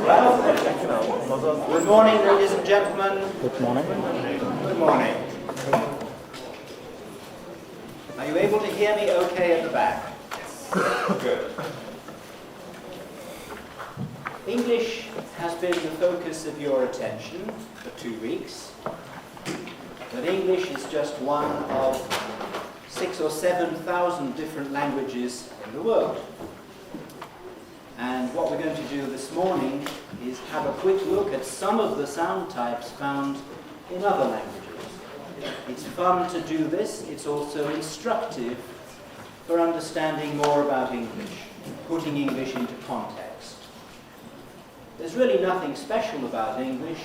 Well, good morning, ladies and gentlemen. Good morning. Good morning. Are you able to hear me okay at the back? Good. English has been the focus of your attention for 2 weeks, but English is just one of 6,000 or 7,000 different languages in the world. And what we're going to do this morning is have a quick look at some of the sound types found in other languages. It's fun to do this. It's also instructive for understanding more about English, putting English into context. There's really nothing special about English.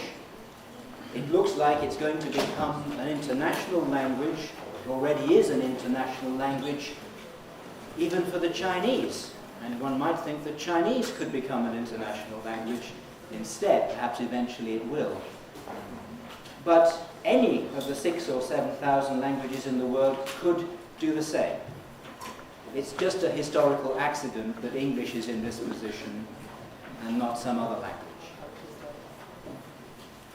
It looks like it's going to become an international language. It already is an international language, even for the Chinese. And one might think that Chinese could become an international language instead. Perhaps eventually it will. But any of the 6,000 or 7,000 languages in the world could do the same. It's just a historical accident that English is in this position and not some other language.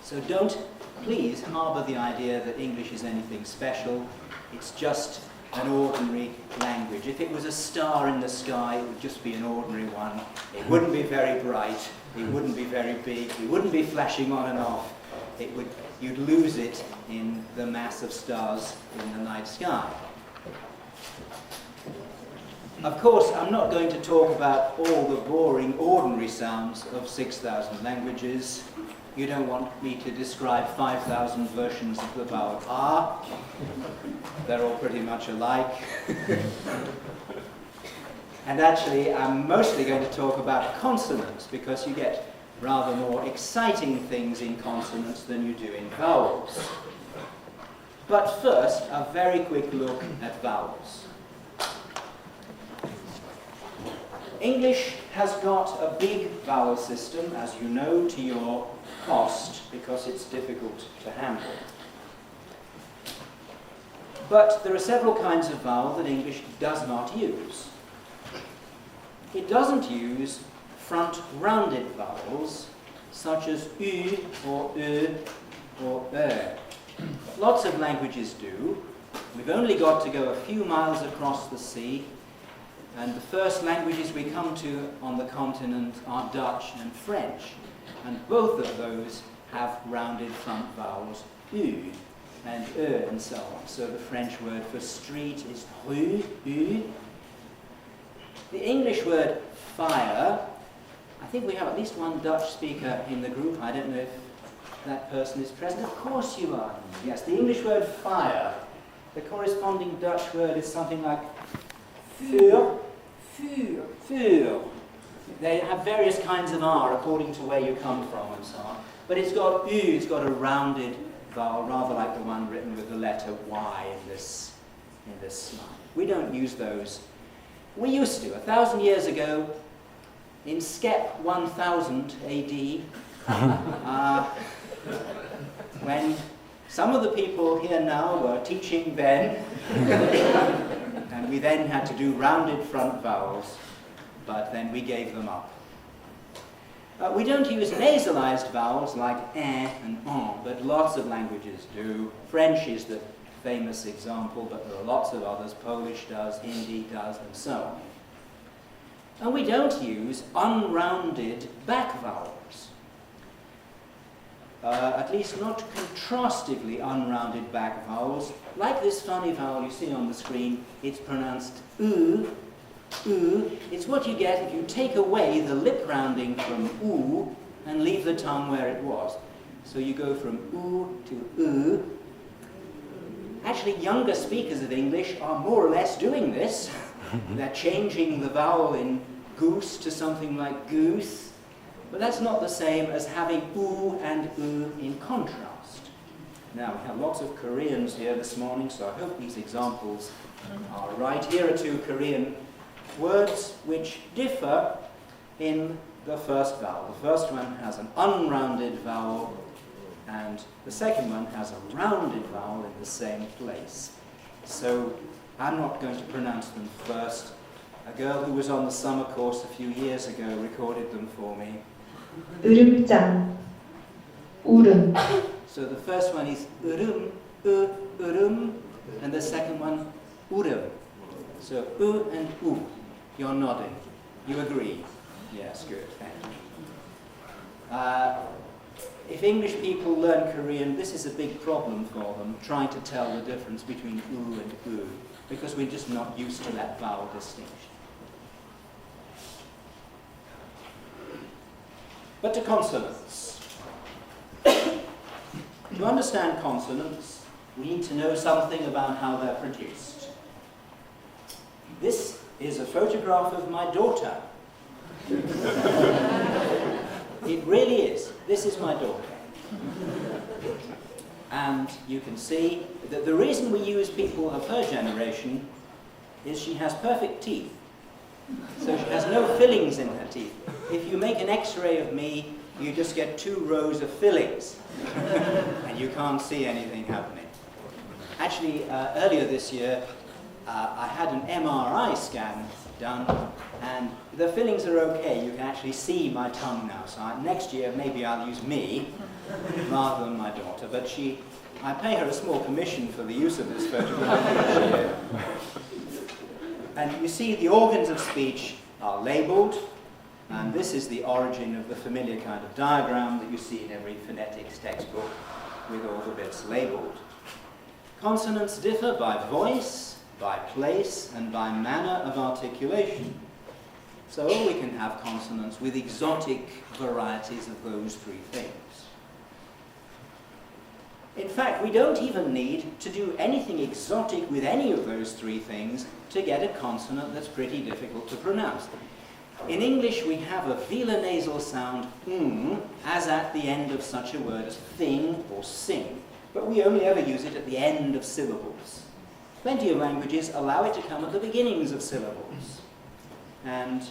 So don't, please, harbour the idea that English is anything special. It's just an ordinary language. If it was a star in the sky, it would just be an ordinary one. It wouldn't be very bright. It wouldn't be very big. It wouldn't be flashing on and off. You'd lose it in the mass of stars in the night sky. Of course, I'm not going to talk about all the boring, ordinary sounds of 6,000 languages. You don't want me to describe 5,000 versions of the vowel R. They're all pretty much alike. And actually, I'm mostly going to talk about consonants, because you get rather more exciting things in consonants than you do in vowels. But first, a very quick look at vowels. English has got a big vowel system, as you know, to your cost, because it's difficult to handle. But there are several kinds of vowel that English does not use. It doesn't use front-rounded vowels, such as U or Ö or Ö. Lots of languages do. We've only got to go a few miles across the sea, and the first languages we come to on the continent are Dutch and French. And both of those have rounded front vowels, U and E and so on. So the French word for street is rue, U. The English word fire, I think we have at least one Dutch speaker in the group. I don't know if that person is present. Of course you are. Yes, the English word fire, the corresponding Dutch word is something like vuur, vuur, vuur. They have various kinds of R according to where you come from and so on. But it's got U, it's got a rounded vowel, rather like the one written with the letter Y in this slide. We don't use those. We used to. 1,000 years ago, in Skep 1000 AD, when some of the people here now were teaching then, and we then had to do rounded front vowels, but then we gave them up. We don't use nasalized vowels like eh and on, but lots of languages do. French is the famous example, but there are lots of others. Polish does, Hindi does, and so on. And we don't use unrounded back vowels. At least not contrastively unrounded back vowels. Like this funny vowel you see on the screen, it's pronounced oo. Oo. It's what you get if you take away the lip rounding from oo and leave the tongue where it was. So you go from oo to oo. Actually, younger speakers of English are more or less doing this. They're changing the vowel in goose to something like goose. But that's not the same as having oo and oo in contrast. Now, we have lots of Koreans here this morning, so I hope these examples are right. Here are 2 Korean words which differ in the first vowel. The first one has an unrounded vowel, and the second one has a rounded vowel in the same place. So I'm not going to pronounce them first. A girl who was on the summer course a few years ago recorded them for me, 으름장, 울음. So the first one is urum, urum, and the second one urum. So and you're nodding. You agree? Yes, good, thank you. If English people learn Korean, this is a big problem for them, trying to tell the difference between and because we're just not used to that vowel distinction. But to consonants. To understand consonants, we need to know something about how they're produced. This is a photograph of my daughter. It really is. This is my daughter. And you can see that the reason we use people of her generation is she has perfect teeth. So she has no fillings in her teeth. If you make an X-ray of me, you just get 2 rows of fillings. And you can't see anything happening. Actually, earlier this year, I had an MRI scan done, and the fillings are okay. You can actually see my tongue now. So next year, maybe I'll use me rather than my daughter. But I pay her a small commission for the use of this photograph each year. And you see the organs of speech are labelled, and this is the origin of the familiar kind of diagram that you see in every phonetics textbook with all the bits labelled. Consonants differ by voice, by place, and by manner of articulation. So we can have consonants with exotic varieties of those 3 things. In fact, we don't even need to do anything exotic with any of those 3 things to get a consonant that's pretty difficult to pronounce. In English, we have a velar nasal sound, as at the end of such a word as thing or sing, but we only ever use it at the end of syllables. Plenty of languages allow it to come at the beginnings of syllables. And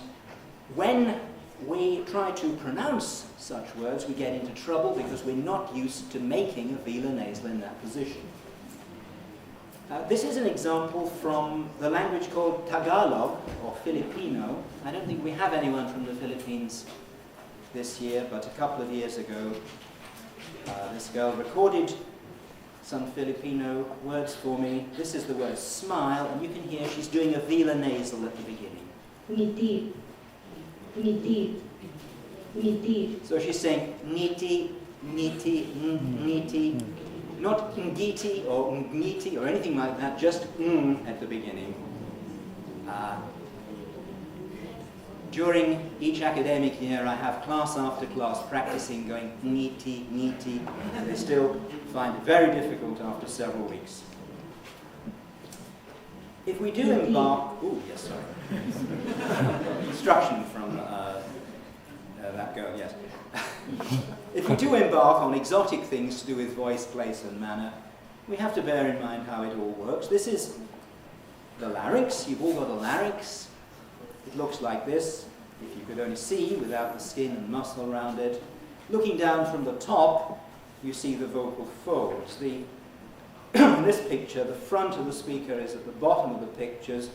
when we try to pronounce such words, we get into trouble because we're not used to making a velar nasal in that position. This is an example from the language called Tagalog, or Filipino. I don't think we have anyone from the Philippines this year, but a couple of years ago, this girl recorded some Filipino words for me. This is the word smile, and you can hear she's doing a velar nasal at the beginning. Ngiti, ngiti, ngiti. So she's saying niti, niti, niti. Not ngiti or ngiti or anything like that, just at the beginning. During each academic year, I have class after class practicing going ngiti, ngiti, and they still find it very difficult after several weeks. If we do embark... Oh, yes, sorry. Instruction from that girl, yes. If we do embark on exotic things to do with voice, place, and manner, we have to bear in mind how it all works. This is the larynx. You've all got a larynx. It looks like this, if you could only see without the skin and muscle around it. Looking down from the top, you see the vocal folds. In this picture, the front of the speaker is at the bottom of the pictures.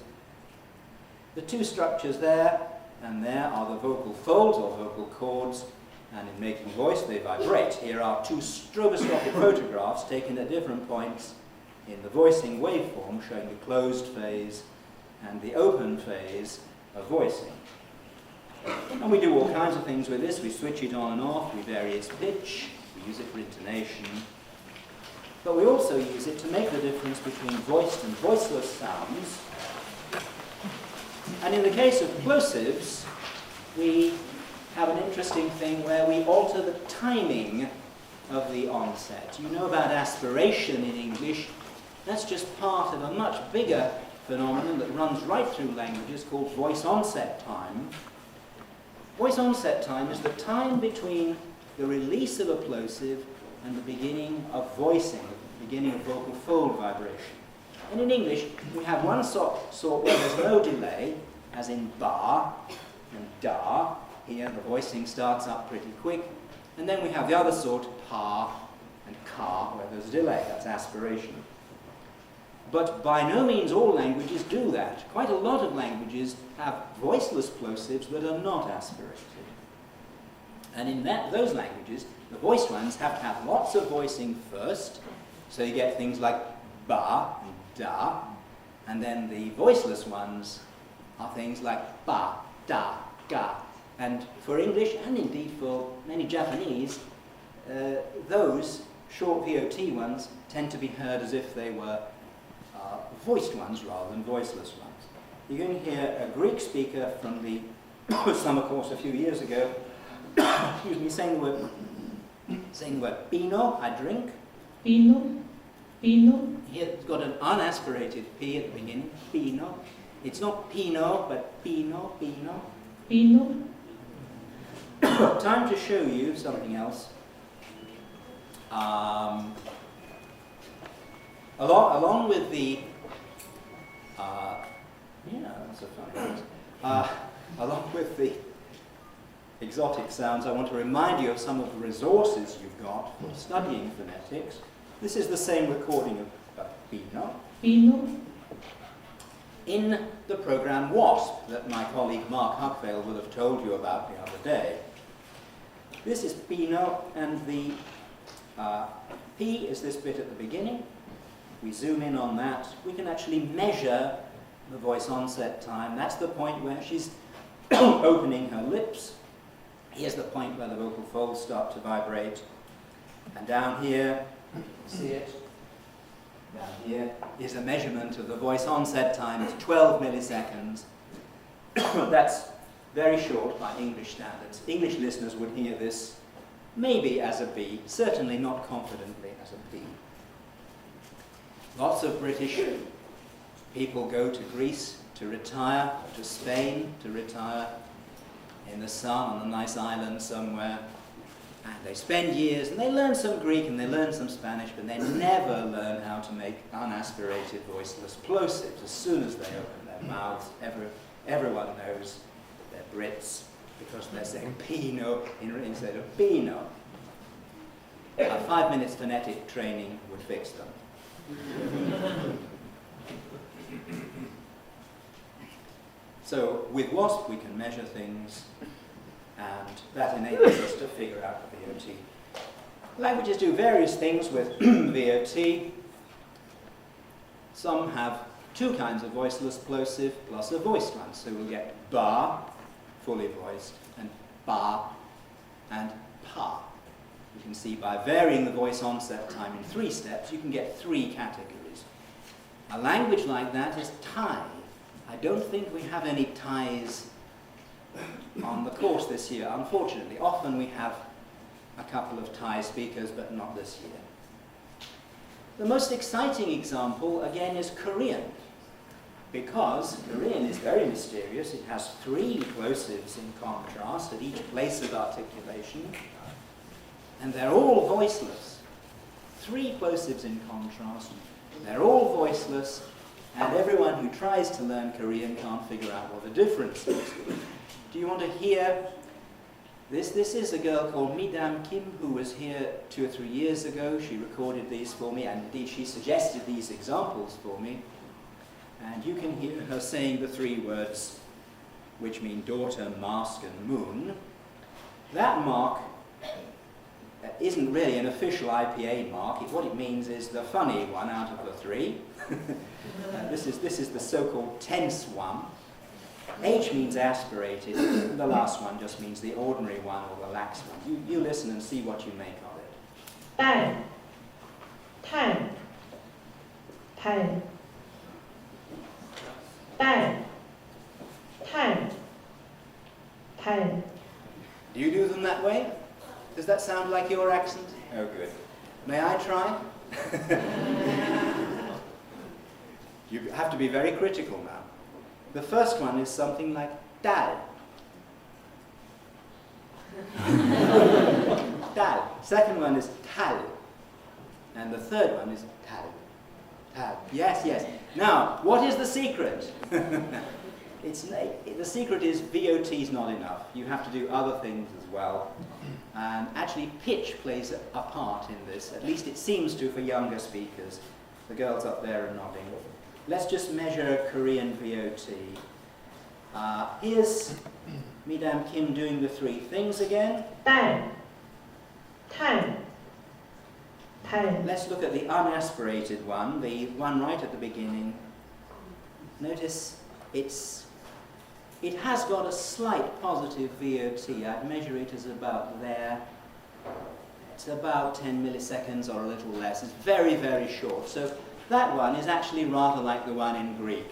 The 2 structures there and there are the vocal folds or vocal cords, and in making voice they vibrate. Here are 2 stroboscopic photographs taken at different points in the voicing waveform, showing the closed phase and the open phase of voicing. And we do all kinds of things with this. We switch it on and off, we vary its pitch, we use it for intonation, but we also use it to make the difference between voiced and voiceless sounds. And in the case of plosives, we have an interesting thing where we alter the timing of the onset. You know about aspiration in English. That's just part of a much bigger phenomenon that runs right through languages called voice onset time. Voice onset time is the time between the release of a plosive and the beginning of voicing, the beginning of vocal fold vibration. And in English, we have one sort where there's no delay, as in ba and da. Here, the voicing starts up pretty quick. And then we have the other sort, pa and ka, where there's a delay. That's aspiration. But by no means all languages do that. Quite a lot of languages have voiceless plosives that are not aspirated. And in those languages, the voiced ones have to have lots of voicing first, so you get things like ba and da, and then the voiceless ones are things like ba, da, ga. And for English, and indeed for many Japanese, those short VOT ones tend to be heard as if they were voiced ones rather than voiceless ones. You're going to hear a Greek speaker from the summer course a few years ago, excuse me, saying the word pino, I drink. Pino, pino, Here it's got an unaspirated P at the beginning, pino. It's not pino, but pino, pino. pino, Time to show you something else. Along with the, that's a funny one. Along with the exotic sounds, I want to remind you of some of the resources you've got for studying phonetics. This is the same recording of Pino. pino, In the program WASP that my colleague Mark Huckvale will have told you about the other day. This is Pino, and the P is this bit at the beginning. We zoom in on that. We can actually measure the voice onset time. That's the point where she's opening her lips. Here's the point where the vocal folds start to vibrate. And down here, see it? Down here is a measurement of the voice onset time. It's 12 milliseconds. That's very short by English standards. English listeners would hear this maybe as a B, certainly not confidently as a B. Lots of British people go to Greece to retire, to Spain to retire, in the sun on a nice island somewhere. And they spend years and they learn some Greek and they learn some Spanish, but they never learn how to make unaspirated voiceless plosives. As soon as they open their mouths, everyone knows they're Brits because they're saying Pino instead of Pino. 5 minutes phonetic training would fix them. So with WASP we can measure things, and that enables us to figure out the VOT. Languages do various things with VOT. Some have two kinds of voiceless plosive plus a voiced one. So we'll get ba, fully voiced, and ba, and pa. You can see by varying the voice onset time in 3 steps, you can get 3 categories. A language like that is Thai. I don't think we have any Thais on the course this year, unfortunately. Often we have a couple of Thai speakers, but not this year. The most exciting example, again, is Korean, because Korean is very mysterious. It has 3 plosives in contrast at each place of articulation, and they're all voiceless. 3 plosives in contrast, they're all voiceless, and everyone who tries to learn Korean can't figure out what the difference is. Do you want to hear this? This is a girl called Midam Kim who was here 2 or 3 years ago. She recorded these for me, and indeed she suggested these examples for me. And you can hear her saying the 3 words which mean daughter, mask, and moon. That mark isn't really an official IPA mark. What it means is the funny one out of the 3. This is the so-called tense one. H means aspirated, and the last one just means the ordinary one or the lax one. You listen and see what you make of it. 딸, 탈, 달, 딸, 탈, 달. Do you do them that way? Does that sound like your accent? Oh, good. May I try? You have to be very critical now. The first one is something like dal. Dal. Second one is tal. And the third one is tal. Tal. Yes, yes. Now, what is the secret? The secret is VOT is not enough. You have to do other things as well. And actually pitch plays a part in this. At least it seems to for younger speakers. The girls up there are nodding. Let's just measure Korean VOT. Here's Madame Kim doing the three things again. 蛋碳碳 Let's look at the unaspirated one, the one right at the beginning. Notice it has got a slight positive VOT. I'd measure it as about there. It's about 10 milliseconds or a little less. It's very, very short. So that one is actually rather like the one in Greek.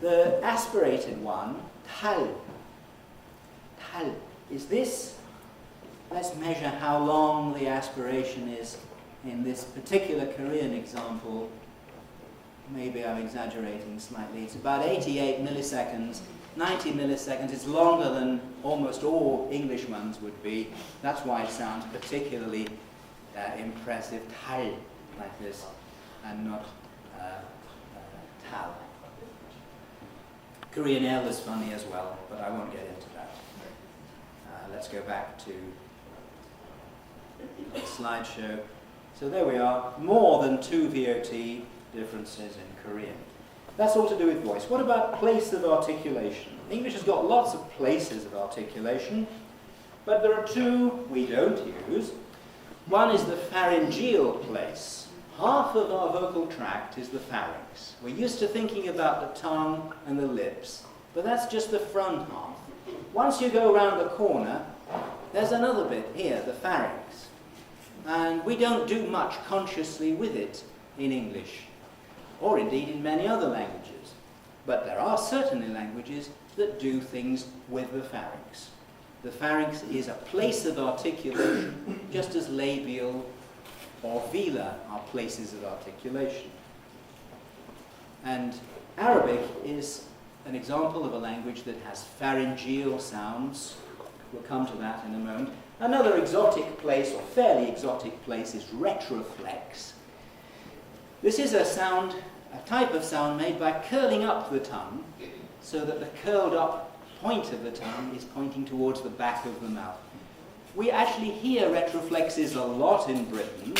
The aspirated one, tal, is this. Let's measure how long the aspiration is in this particular Korean example. Maybe I'm exaggerating slightly. It's about 88 milliseconds, 90 milliseconds. It's longer than almost all English ones would be. That's why it sounds particularly impressive, tal, like this, and not tal. Korean L is funny as well, but I won't get into that. Let's go back to the slideshow. So there we are, more than 2 VOT differences in Korean. That's all to do with voice. What about place of articulation? English has got lots of places of articulation, but there are 2 we don't use. One is the pharyngeal place. Half of our vocal tract is the pharynx. We're used to thinking about the tongue and the lips, but that's just the front half. Once you go around the corner, there's another bit here, the pharynx. And we don't do much consciously with it in English, or indeed in many other languages. But there are certainly languages that do things with the pharynx. The pharynx is a place of articulation, just as labial or velar are places of articulation. And Arabic is an example of a language that has pharyngeal sounds. We'll come to that in a moment. Another exotic place, or fairly exotic place, is retroflex. This is a sound, a type of sound made by curling up the tongue so that the curled up point of the tongue is pointing towards the back of the mouth. We actually hear retroflexes a lot in Britain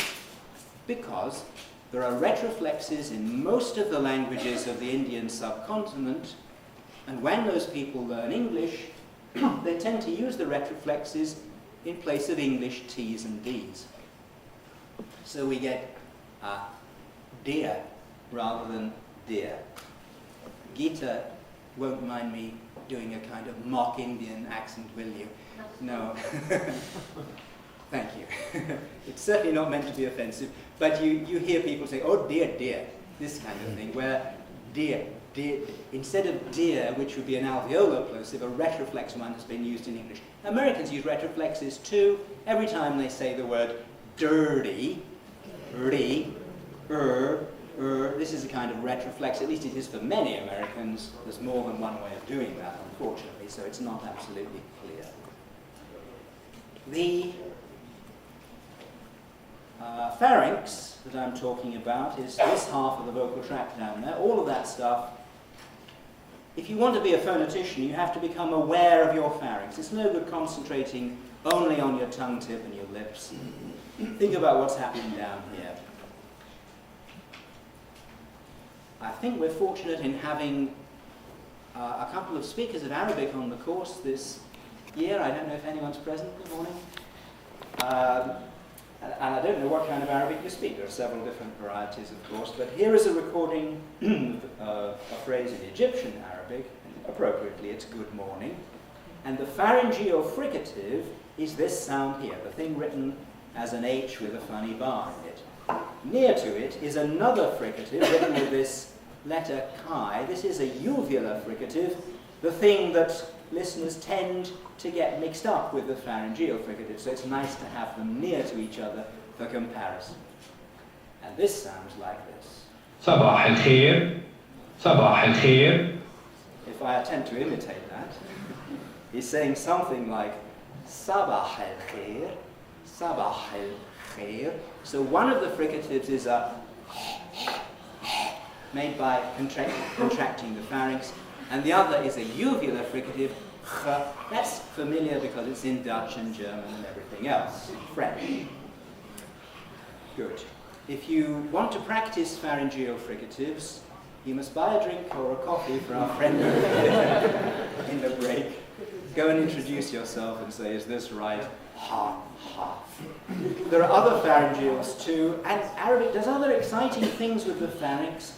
because there are retroflexes in most of the languages of the Indian subcontinent, and when those people learn English, they tend to use the retroflexes in place of English T's and D's. So we get dear rather than dear. Gita won't mind me doing a kind of mock Indian accent, will you? No. Thank you. It's certainly not meant to be offensive, but you hear people say, oh dear, dear, this kind of thing, where dear, instead of dear, which would be an alveolar plosive, a retroflex one has been used in English. Americans use retroflexes too. Every time they say the word dirty, this is a kind of retroflex, at least it is for many Americans. There's more than one way of doing that, unfortunately, so it's not absolutely clear. The pharynx that I'm talking about is this half of the vocal tract down there, all of that stuff. If you want to be a phonetician, you have to become aware of your pharynx. It's no good concentrating only on your tongue tip and your lips. Think about what's happening down here. I think we're fortunate in having a couple of speakers of Arabic on the course this year. I don't know if anyone's present. Good morning. And I don't know what kind of Arabic you speak. There are several different varieties, of course. But here is a recording of a phrase in Egyptian Arabic. Appropriately, it's good morning. And the pharyngeal fricative is this sound here, the thing written as an H with a funny bar in it. Near to it is another fricative written with this letter chi. This is a uvular fricative, the thing that listeners tend to get mixed up with the pharyngeal fricative, so it's nice to have them near to each other for comparison. And this sounds like this. صباح الخير صباح الخير. If I attempt to imitate that, he's saying something like Sabah al-khair, Sabah al-khair. So one of the fricatives is a made by contracting the pharynx, and the other is a uvular fricative. That's familiar because it's in Dutch and German and everything else, French. Good. If you want to practice pharyngeal fricatives, You must buy a drink or a coffee for our friend in the break. Go and introduce yourself and say, is this right? Ha, ha. There are other pharyngeals too, and Arabic does other exciting things with the pharynx.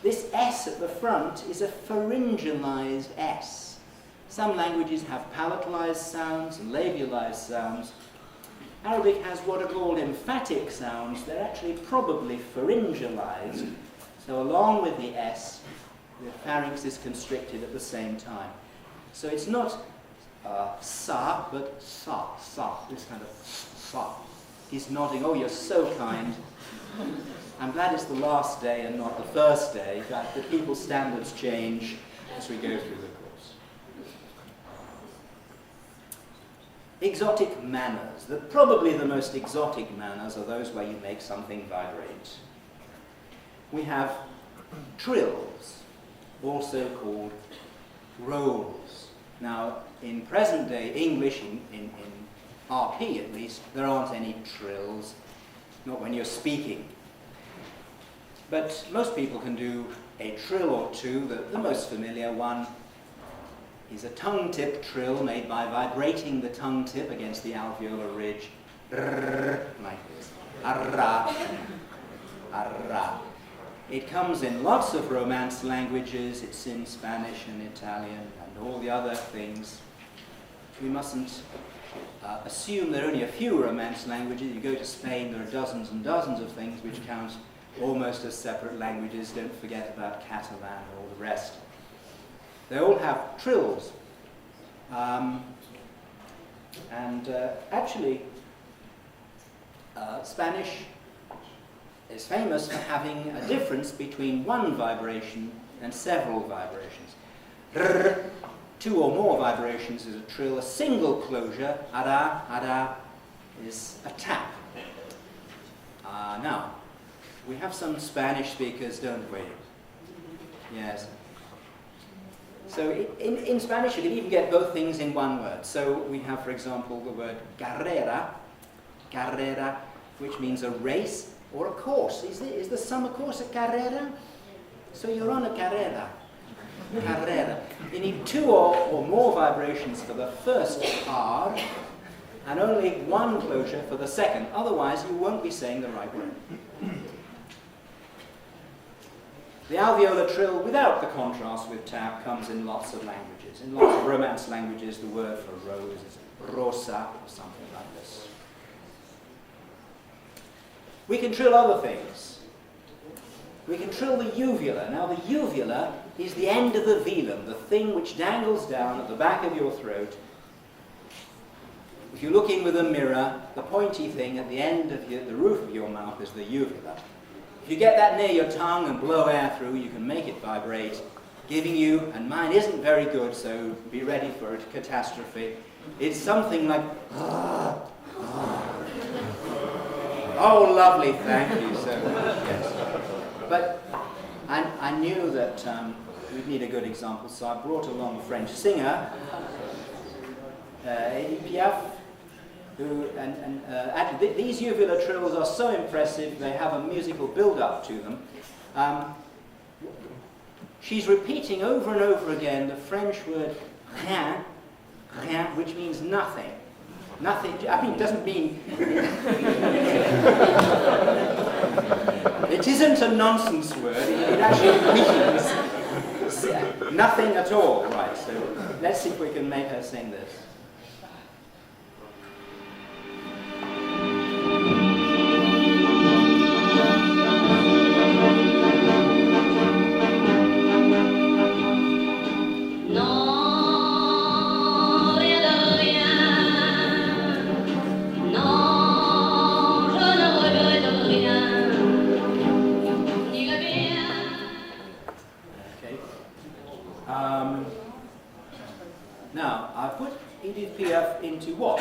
This S at the front is a pharyngalized S. Some languages have palatalized sounds and labialized sounds. Arabic has what are called emphatic sounds. They're actually probably pharyngalized. So along with the S, the pharynx is constricted at the same time. So it's not sa, but sa, sa, this kind of sa. He's nodding, oh, you're so kind. I'm glad it's the last day and not the first day, but the people's standards change as we go through the course. Exotic manners. Probably the most exotic manners are those where you make something vibrate. We have trills, also called rolls. Now, in present-day English, in RP at least, there aren't any trills, not when you're speaking. But most people can do a trill or two. The most familiar one is a tongue tip trill made by vibrating the tongue tip against the alveolar ridge, like this. Arra, arra. It comes in lots of Romance languages. It's in Spanish and Italian and all the other things. We mustn't assume there are only a few Romance languages. You go to Spain, there are dozens and dozens of things which count almost as separate languages. Don't forget about Catalan and all the rest. They all have trills. Actually, Spanish is famous for having a difference between one vibration and several vibrations. Rrr, two or more vibrations is a trill. A single closure, ara, ara, is a tap. Now, we have some Spanish speakers, don't we? Yes. So in Spanish you can even get both things in one word. So we have, for example, the word carrera, carrera, which means a race or a course. Is the summer course a carrera? So you're on a carrera. Carrera. You need two or more vibrations for the first R and only one closure for the second. Otherwise you won't be saying the right word. The alveolar trill without the contrast with tap comes in lots of languages. In lots of Romance languages, the word for rose is rosa or something like this. We can trill other things. We can trill the uvula. Now, the uvula is the end of the velum, the thing which dangles down at the back of your throat. If you look in with a mirror, the pointy thing at the end of the roof of your mouth is the uvula. If you get that near your tongue and blow air through, you can make it vibrate, giving you, and mine isn't very good, so be ready for a catastrophe. It's something like, oh, lovely, thank you so much, yes. But I knew that we'd need a good example, so I brought along a French singer, Edith Piaf, who, actually, these uvula trills are so impressive, they have a musical build-up to them. She's repeating over and over again the French word rien, rien, which means nothing. Nothing, I mean, it doesn't mean... It isn't a nonsense word, it actually means nothing at all. Right, so let's see if we can make her sing this. Now, I put Edith Piaf into what?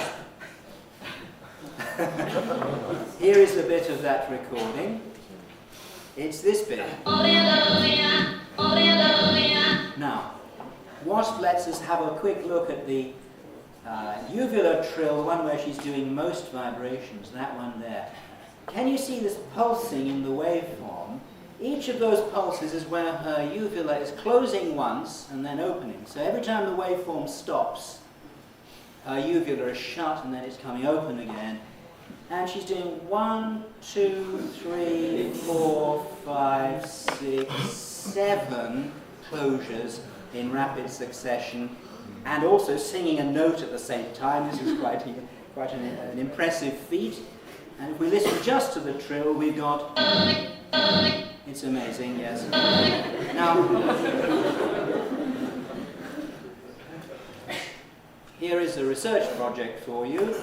Here is a bit of that recording. It's this bit. Now, what lets us have a quick look at the uvular trill, the one where she's doing most vibrations, that one there. Can you see this pulsing in the waveform? each of those pulses is where her uvula is closing once and then opening. So every time the waveform stops, her uvula is shut and then it's coming open again. And she's doing 1, 2, 3, 4, 5, 6, 7 closures in rapid succession, and also singing a note at the same time. This is quite an impressive feat. And if we listen just to the trill, we've got... It's amazing, yes. Now, here is a research project for you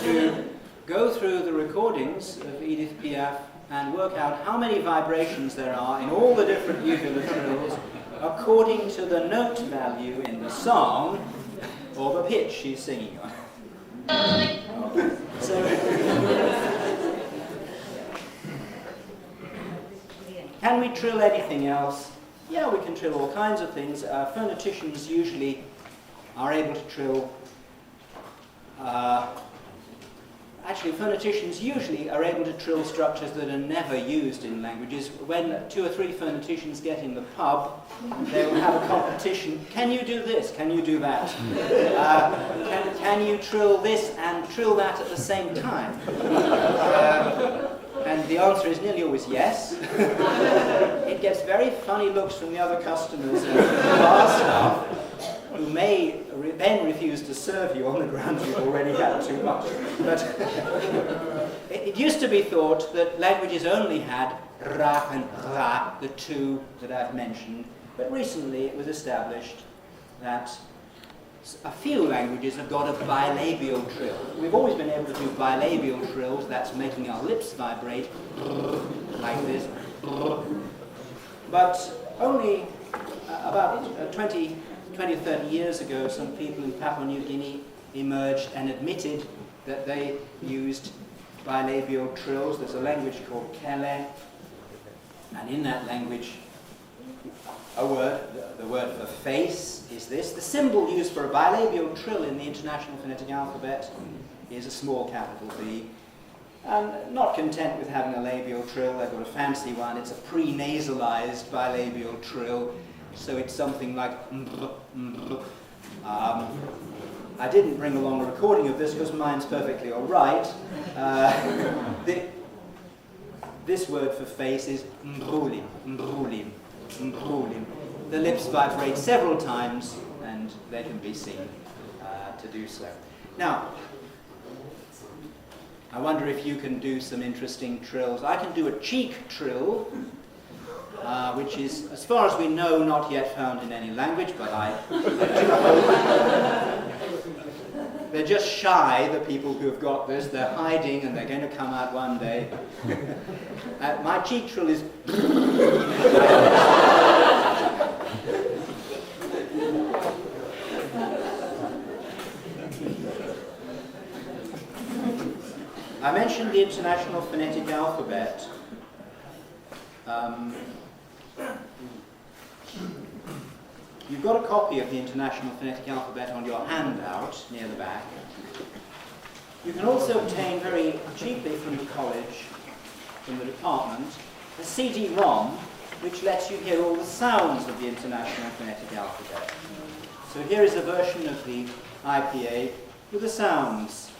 to go through the recordings of Edith Piaf and work out how many vibrations there are in all the different uvular trills according to the note value in the song or the pitch she's singing on. So, can we trill anything else? Yeah, we can trill all kinds of things. Phoneticians usually are able to trill. Actually, phoneticians usually are able to trill structures that are never used in languages. When 2 or 3 phoneticians get in the pub, they will have a competition. Can you do this? Can you do that? Can you trill this and trill that at the same time? And the answer is nearly always yes. It gets very funny looks from the other customers and bar staff, who may then refuse to serve you on the grounds you've already had too much. But it used to be thought that languages only had ra and ra, the 2 that I've mentioned, but recently it was established that a few languages have got a bilabial trill. We've always been able to do bilabial trills, that's making our lips vibrate like this. But only about 20 or 30 years ago, some people in Papua New Guinea emerged and admitted that they used bilabial trills. There's a language called Kele, and in that language, the word for face is this. The symbol used for a bilabial trill in the International Phonetic Alphabet is a small capital B. And not content with having a labial trill, they've got a fancy one. It's a pre-nasalized bilabial trill. So it's something like I didn't bring along a recording of this because mine's perfectly all right. This word for face is mbrulim, mbrulim, mbrulim. The lips vibrate several times and they can be seen to do so. Now, I wonder if you can do some interesting trills. I can do a cheek trill, which is, as far as we know, not yet found in any language, but I do hope. They're just shy, the people who have got this. They're hiding and they're going to come out one day. My cheek trill is... I mentioned the International Phonetic Alphabet. You've got a copy of the International Phonetic Alphabet on your handout near the back. You can also obtain very cheaply from the college, from the department, a CD-ROM which lets you hear all the sounds of the International Phonetic Alphabet. So here is a version of the IPA with the sounds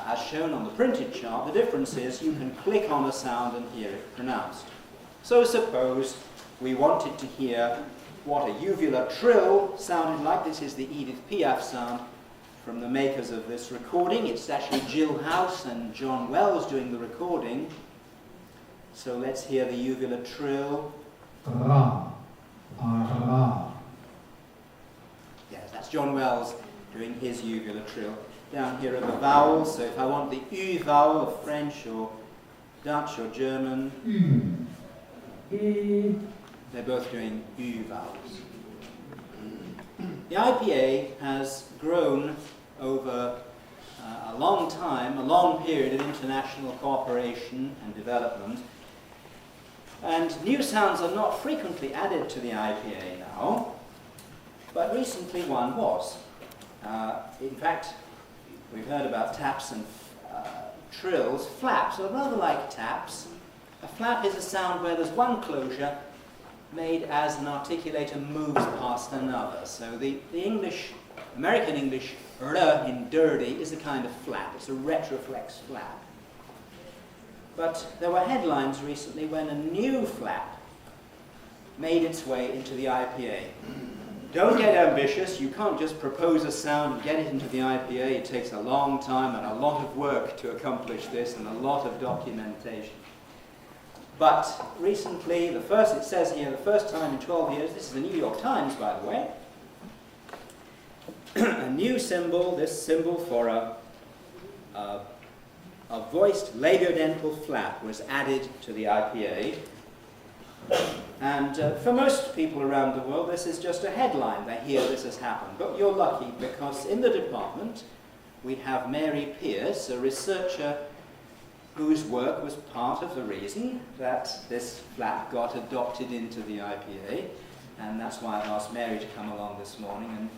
as shown on the printed chart. The difference is you can click on a sound and hear it pronounced. So suppose we wanted to hear what a uvular trill sounded like. This is the Edith Piaf sound from the makers of this recording. It's actually Jill House and John Wells doing the recording. So let's hear the uvular trill. Yes, that's John Wells doing his uvular trill. Down here are the vowels, so if I want the U vowel of French or Dutch or German, they're both doing U vowels. The IPA has grown over a long time, a long period of international cooperation and development, and new sounds are not frequently added to the IPA now, but recently one was. In fact, we've heard about taps and trills. Flaps are rather like taps. A flap is a sound where there's one closure made as an articulator moves past another. So the American English R in dirty is a kind of flap. It's a retroflex flap. But there were headlines recently when a new flap made its way into the IPA. Don't get ambitious. You can't just propose a sound and get it into the IPA. It takes a long time and a lot of work to accomplish this and a lot of documentation. But recently, it says here, the first time in 12 years, this is the New York Times, by the way, a new symbol, this symbol for a voiced labiodental flap was added to the IPA. And for most people around the world, this is just a headline. They hear this has happened. But you're lucky, because in the department, we have Mary Pierce, a researcher whose work was part of the reason that this flap got adopted into the IPA. And that's why I've asked Mary to come along this morning and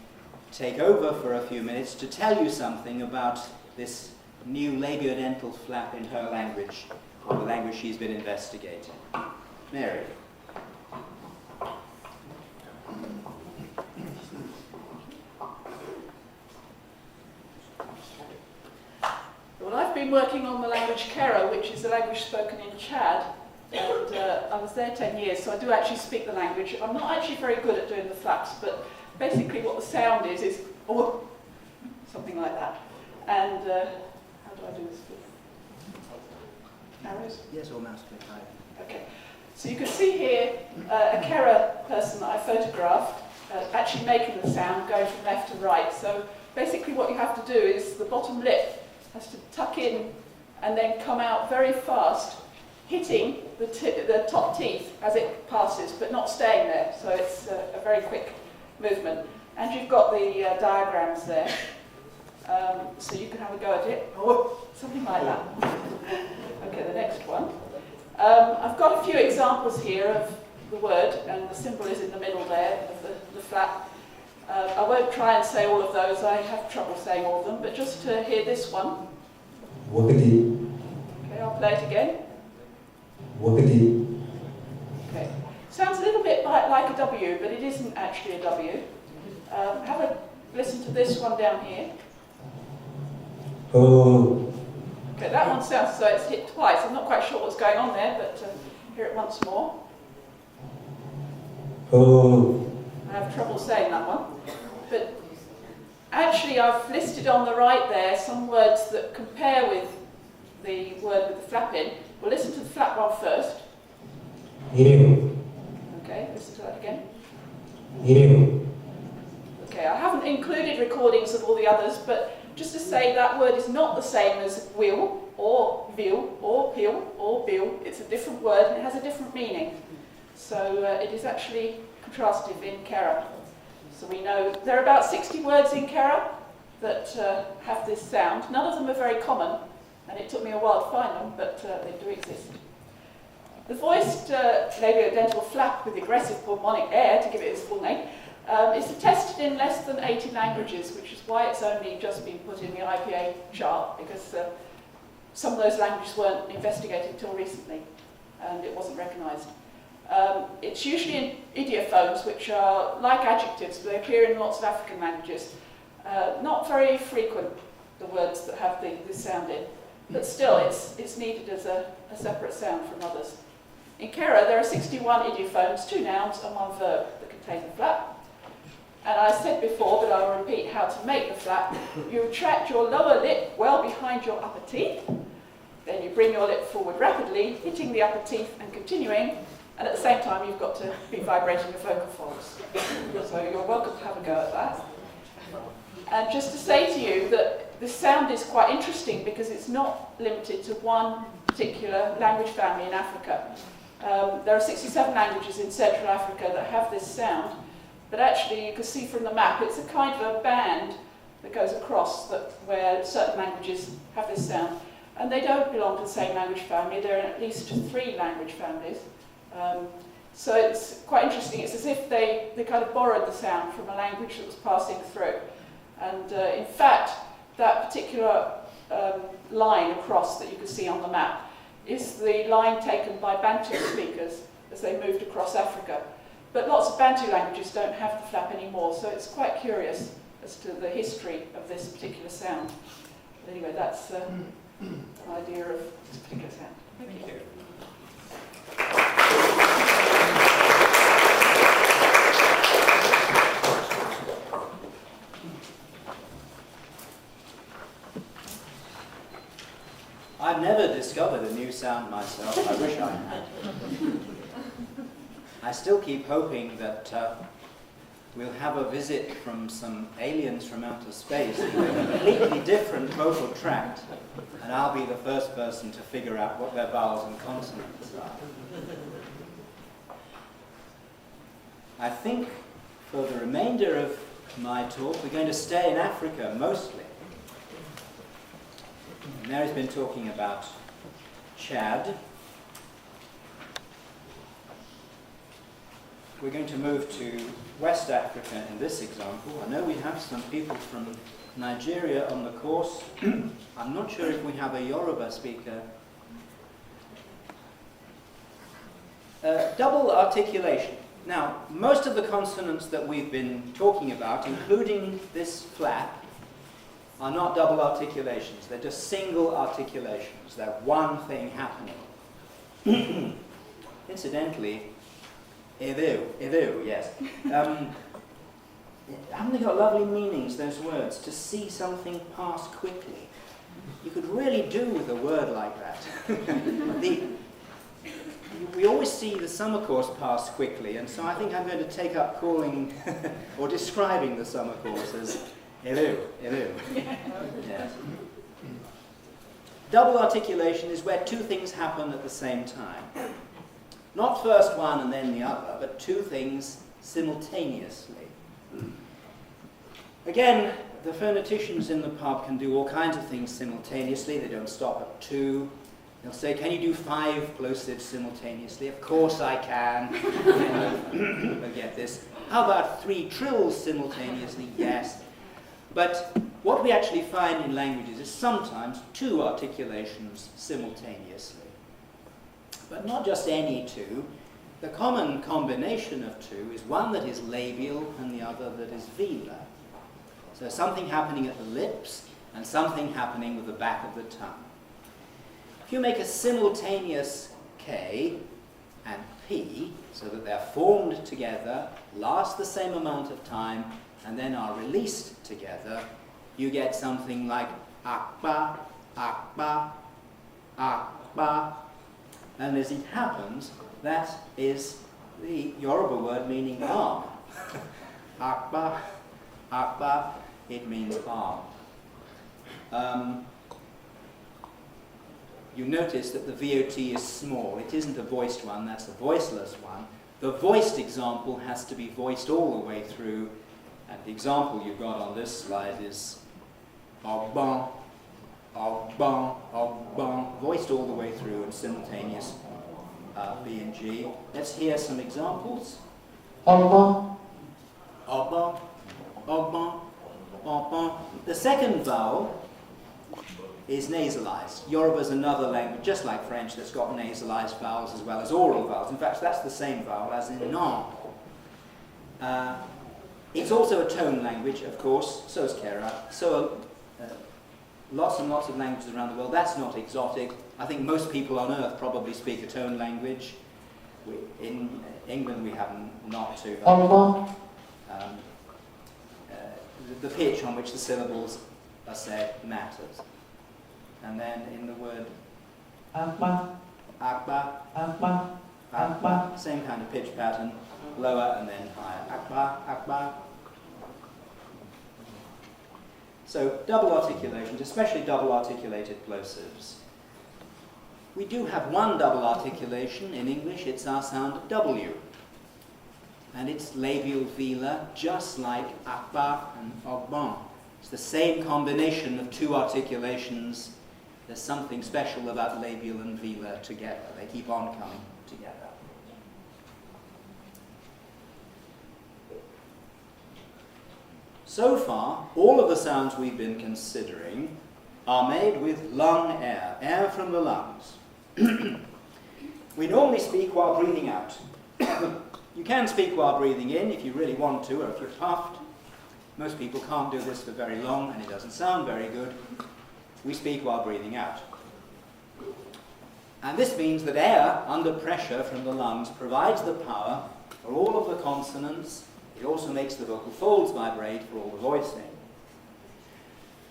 take over for a few minutes to tell you something about this new labiodental flap in her language, or the language she's been investigating. Mary. Well, I've been working on the language Kera, which is a language spoken in Chad, and I was there 10 years, so I do actually speak the language. I'm not actually very good at doing the flaps, but basically what the sound is oh, something like that. And how do I do this? Arrows? Yes, or mouse click. Okay. So you can see here a Kera person that I photographed actually making the sound going from left to right. So basically what you have to do is the bottom lip has to tuck in and then come out very fast, hitting the top teeth as it passes, but not staying there. So it's a very quick movement. And you've got the diagrams there. So you can have a go at it. Oh, something like that. Okay, the next one. I've got a few examples here of the word, and the symbol is in the middle there of the flap. I won't try and say all of those, I have trouble saying all of them, but just to hear this one. Wakati. Okay, I'll play it again. Wakati. Okay. Sounds a little bit like a W, but it isn't actually a W. Have a listen to this one down here. Oh. Okay, that one sounds so it's hit twice. I'm not quite sure what's going on there, but hear it once more. Oh. I have trouble saying that one. But actually, I've listed on the right there some words that compare with the word with the flap in. We'll listen to the flap one first. Iriu. Okay, listen to that again. Iriu. Okay, I haven't included recordings of all the others, but just to say that word is not the same as will, or vil, or pil, or bil. It's a different word and it has a different meaning. So it is actually contrastive in Kera. So we know there are about 60 words in Kera that have this sound. None of them are very common, and it took me a while to find them, but they do exist. The voiced labiodental flap with aggressive pulmonic air, to give it its full name, is attested in less than 80 languages, which is why it's only just been put in the IPA chart, because some of those languages weren't investigated until recently, and it wasn't recognised. It's usually in idiophones, which are like adjectives, but they appear in lots of African languages. Not very frequent, the words that have this sound in, but still it's needed as a separate sound from others. In Kera, there are 61 idiophones, 2 nouns and 1 verb that contain the flap. And I said before, but I'll repeat how to make the flap. You retract your lower lip well behind your upper teeth. Then you bring your lip forward rapidly, hitting the upper teeth and continuing. And at the same time, you've got to be vibrating your vocal folds. So you're welcome to have a go at that. And just to say to you that this sound is quite interesting because it's not limited to one particular language family in Africa. There are 67 languages in Central Africa that have this sound. But actually, you can see from the map, it's a kind of a band that goes across where certain languages have this sound. And they don't belong to the same language family. There are at least 3 language families. So it's quite interesting. It's as if they kind of borrowed the sound from a language that was passing through. And in fact, that particular line across that you can see on the map is the line taken by Bantu speakers as they moved across Africa. But lots of Bantu languages don't have the flap anymore, so it's quite curious as to the history of this particular sound. But anyway, that's an idea of this particular sound. Thank you. I've never discovered a new sound myself. I wish I had. I still keep hoping that we'll have a visit from some aliens from outer space with a completely different vocal tract, and I'll be the first person to figure out what their vowels and consonants are. I think for the remainder of my talk, we're going to stay in Africa mostly. Mary's been talking about Chad. We're going to move to West Africa in this example. I know we have some people from Nigeria on the course. I'm not sure if we have a Yoruba speaker. Double articulation. Now, most of the consonants that we've been talking about, including this flap, are not double articulations. They're just single articulations. They're one thing happening. Incidentally, evu, yes. Haven't they got lovely meanings, those words? To see something pass quickly. You could really do with a word like that. We always see the summer course pass quickly, and so I think I'm going to take up calling or describing the summer course as evu. Yes. Double articulation is where two things happen at the same time. Not first one and then the other, but two things simultaneously. Again, the phoneticians in the pub can do all kinds of things simultaneously. They don't stop at two. They'll say, can you do 5 plosives simultaneously? Of course I can. They'll get this. How about 3 trills simultaneously? Yes. But what we actually find in languages is sometimes 2 articulations simultaneously. But not just any 2. The common combination of 2 is one that is labial and the other that is velar. So something happening at the lips and something happening with the back of the tongue. If you make a simultaneous K and P, so that they're formed together, last the same amount of time, and then are released together, you get something like akba, akba, akba. And as it happens, that is the Yoruba word meaning arm. Akba, akba, it means arm. You notice that the VOT is small. It isn't a voiced one, that's a voiceless one. The voiced example has to be voiced all the way through, and the example you've got on this slide is ogban, ogban, ogban, voiced all the way through and simultaneous B and G. Let's hear some examples. Ogban, Ogban, ogban, ogban. The second vowel is nasalized. Yoruba is another language, just like French, that's got nasalized vowels as well as oral vowels. In fact, that's the same vowel as in non. It's also a tone language, of course, so is Kera. So lots and lots of languages around the world. That's not exotic. I think most people on earth probably speak a tone language. In England, we happen not to. ogban, The pitch on which the syllables are said matters. And then in the word akba, akba, akba, akba, same kind of pitch pattern, lower and then higher. Akba, akba. So double articulations, especially double articulated plosives. We do have one double articulation in English. It's our sound W. And it's labial velar, just like akba and ogban. It's the same combination of 2 articulations. There's something special about labial and velar together. They keep on coming together. So far, all of the sounds we've been considering are made with lung air, air from the lungs. We normally speak while breathing out. You can speak while breathing in if you really want to, or if you're puffed. Most people can't do this for very long, and it doesn't sound very good. We speak while breathing out. And this means that air under pressure from the lungs provides the power for all of the consonants. It also makes the vocal folds vibrate for all the voicing.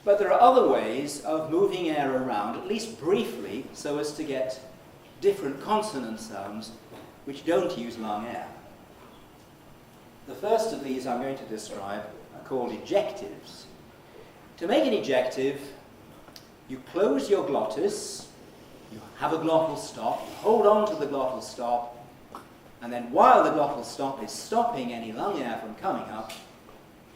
But there are other ways of moving air around, at least briefly, so as to get different consonant sounds which don't use lung air. The first of these I'm going to describe are called ejectives. To make an ejective, you close your glottis, you have a glottal stop, you hold on to the glottal stop, and then while the glottal stop is stopping any lung air from coming up,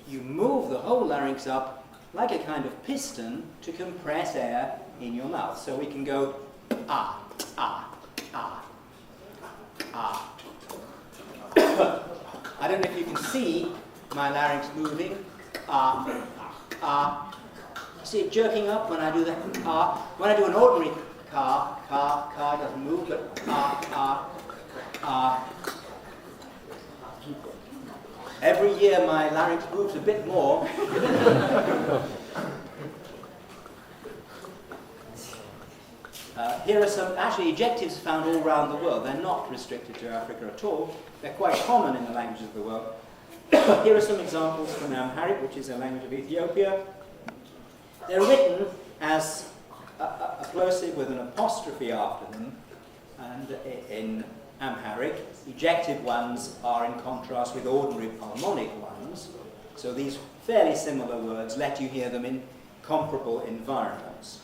you move the whole larynx up like a kind of piston to compress air in your mouth. So we can go ah, ah, ah, ah. I don't know if you can see my larynx moving. Ah, ah. See it jerking up when I do that? Ah. When I do an ordinary ka, it doesn't move, but ah, ah, ah. Every year my larynx moves a bit more. Here are some, actually, ejectives found all around the world. They're not restricted to Africa at all. They're quite common in the languages of the world. Here are some examples from Amharic, which is a language of Ethiopia. They're written as a plosive with an apostrophe after them, and in Amharic, ejective ones are in contrast with ordinary pulmonic ones. So these fairly similar words let you hear them in comparable environments.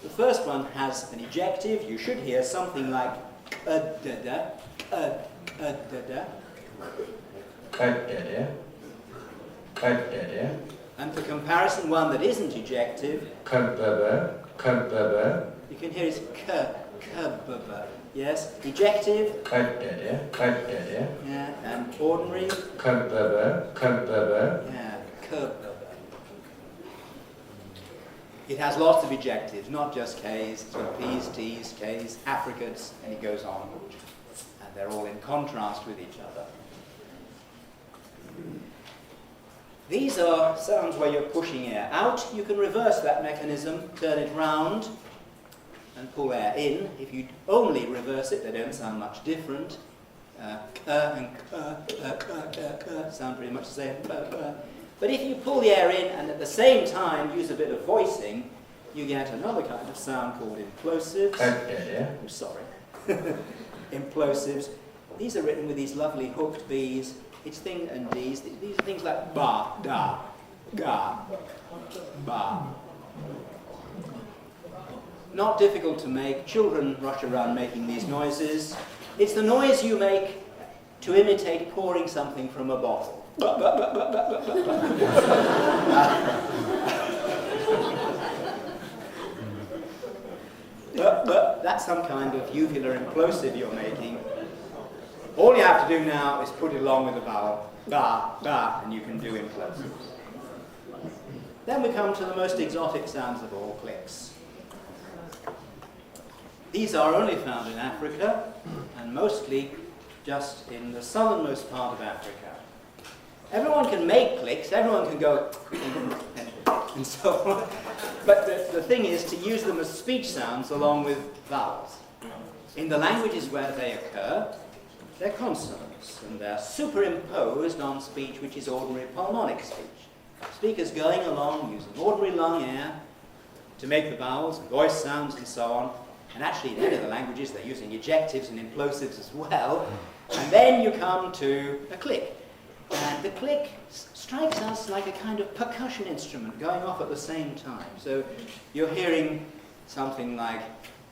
The first one has an ejective. You should hear something like a-da-da, a-da-da. And for comparison, one that isn't ejective, you can hear it's k-b-b. Yes, ejective. Yeah, and ordinary. Yeah, k-b-b. It has lots of ejectives, not just Ks, so Ps, Ts, Ks, affricates, and it goes on. And they're all in contrast with each other. These are sounds where you're pushing air out. You can reverse that mechanism, turn it round, and pull air in. If you only reverse it, they don't sound much different. And sound pretty much the same. But if you pull the air in and at the same time use a bit of voicing, you get another kind of sound called implosives. I'm sorry. Implosives. These are written with these lovely hooked B's. It's thing and D's. These are things like ba, da, ga, ba. Not difficult to make. Children rush around making these noises. It's the noise you make to imitate pouring something from a bottle. That's some kind of uvular implosive you're making. All you have to do now is put it along with the vowel, ba, ba, and you can do implosives. Then we come to the most exotic sounds of all, clicks. These are only found in Africa, and mostly just in the southernmost part of Africa. Everyone can make clicks, everyone can go and so on. But the thing is to use them as speech sounds along with vowels. In the languages where they occur, they're consonants, and they're superimposed on speech which is ordinary pulmonic speech. Speakers going along using ordinary lung air to make the vowels and voice sounds and so on. And actually in many of the languages they're using ejectives and implosives as well. And then you come to a click. And the click strikes us like a kind of percussion instrument going off at the same time. So you're hearing something like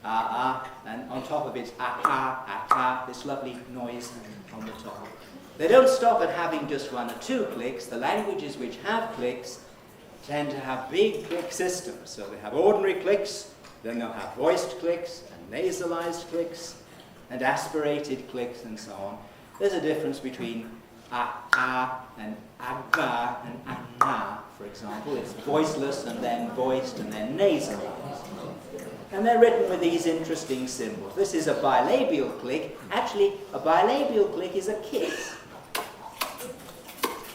ah, and on top of it's ah, this lovely noise on the top. They don't stop at having just one or two clicks. The languages which have clicks tend to have big click systems. So they have ordinary clicks, then they'll have voiced clicks, and nasalized clicks, and aspirated clicks, and so on. There's a difference between and aga and anna, for example. It's voiceless and then voiced and then nasalized. And they're written with these interesting symbols. This is a bilabial click. Actually, a bilabial click is a kiss.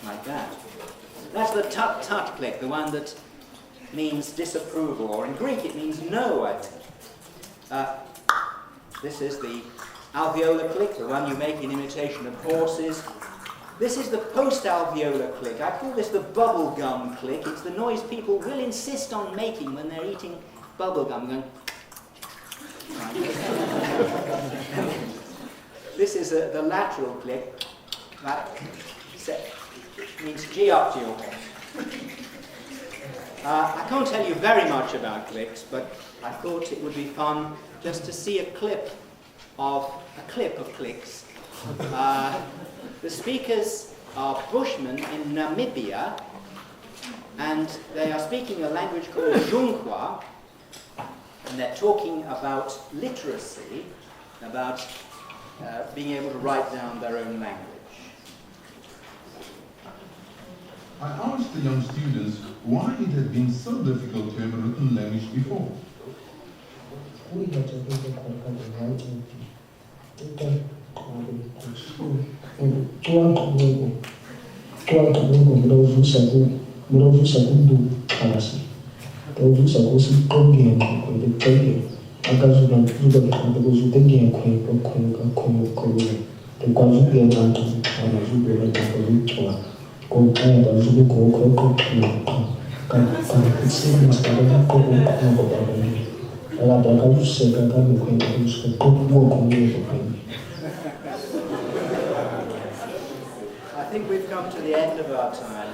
Like that. That's the tut-tut click, the one that means disapproval, or in Greek it means no, I think. This is the alveolar click, the one you make in imitation of horses. This is the post-alveolar click. I call this the bubble gum click. It's the noise people will insist on making when they're eating bubble gum, going. This is the lateral click. That means G up to your head. I can't tell you very much about clicks, but I thought it would be fun just to see a clip of clicks. The speakers are Bushmen in Namibia, and they are speaking a language called Zhunkwa, and they're talking about literacy, about being able to write down their own language. I asked the young students why it had been so difficult to have a written language before. We had to read the writing. I think we've come to the end of our time.